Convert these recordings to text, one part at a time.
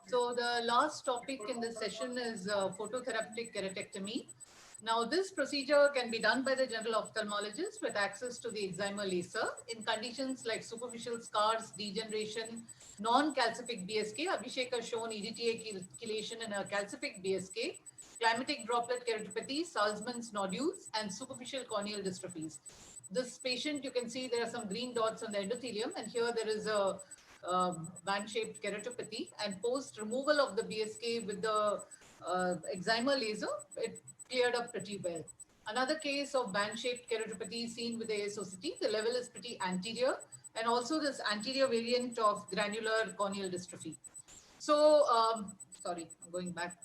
So the last topic in this session is phototherapeutic keratectomy. Now this procedure can be done by the general ophthalmologist with access to the excimer laser in conditions like superficial scars, degeneration, non-calcific BSK. Abhishek has shown EDTA chelation in a calcific BSK, climatic droplet keratopathy, Salzmann's nodules, and superficial corneal dystrophies. This patient, you can see there are some green dots on the endothelium, and here there is a band-shaped keratopathy, and post removal of the BSK with the excimer laser, it cleared up pretty well. Another case of band-shaped keratopathy seen with the ASOCT, the level is pretty anterior, and also this anterior variant of granular corneal dystrophy. So, sorry, I'm going back.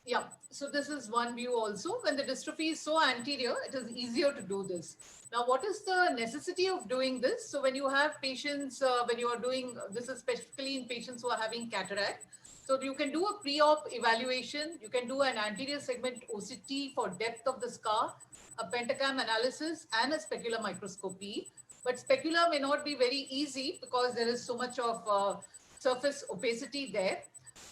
Yeah, so this is one view also. When the dystrophy is so anterior, it is easier to do this. Now, what is the necessity of doing this? So when you have patients, when you are doing, this is specifically in patients who are having cataract. So you can do a pre-op evaluation. You can do an anterior segment OCT for depth of the scar, a pentacam analysis, and a specular microscopy. But specular may not be very easy because there is so much of surface opacity there.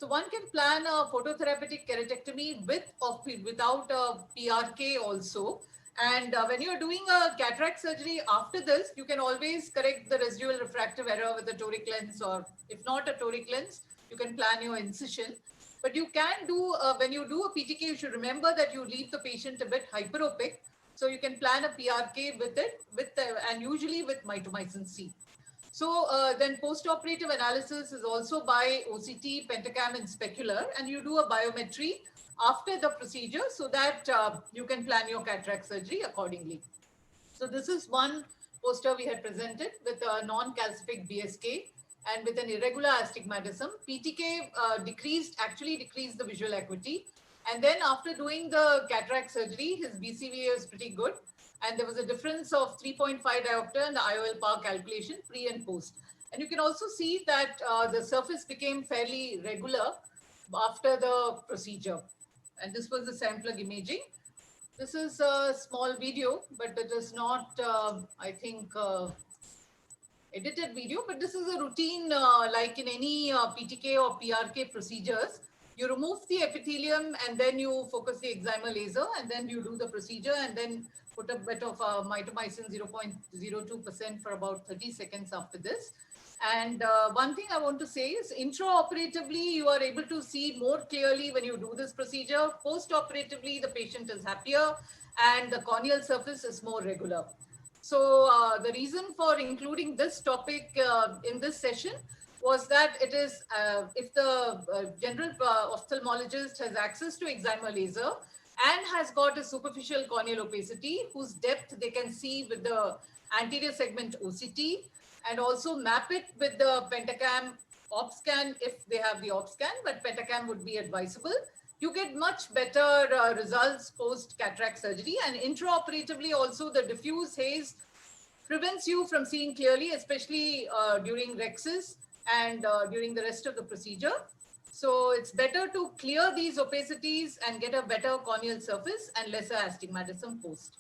So one can plan a phototherapeutic keratectomy with or without a PRK also. And when you're doing a cataract surgery after this, you can always correct the residual refractive error with a toric lens, or if not a toric lens, you can plan your incision. But you can do, when you do a PTK, you should remember that you leave the patient a bit hyperopic. So you can plan a PRK with it, and usually with mitomycin C. So then post-operative analysis is also by OCT, pentacam, and specular, and you do a biometry after the procedure so that you can plan your cataract surgery accordingly. So this is one poster we had presented with a non-calcific BSK and with an irregular astigmatism. PTK actually decreased the visual acuity. And then after doing the cataract surgery, his BCVA is pretty good. And there was a difference of 3.5 diopter in the IOL power calculation pre and post. And you can also see that the surface became fairly regular after the procedure. And this was the SAM plug imaging. This is a small video, but it is not, I think, edited video, but this is a routine like in any PTK or PRK procedures. You remove the epithelium and then you focus the excimer laser and then you do the procedure and then put a bit of mitomycin 0.02% for about 30 seconds after this. And one thing I want to say is intraoperatively, you are able to see more clearly when you do this procedure. Post-operatively, the patient is happier and the corneal surface is more regular. So the reason for including this topic in this session was that it is, if the general ophthalmologist has access to excimer laser and has got a superficial corneal opacity whose depth they can see with the anterior segment OCT, and also map it with the pentacam OpScan if they have the OpScan, but pentacam would be advisable. You get much better results post cataract surgery, and intraoperatively also the diffuse haze prevents you from seeing clearly, especially during rexes and during the rest of the procedure. So it's better to clear these opacities and get a better corneal surface and lesser astigmatism post.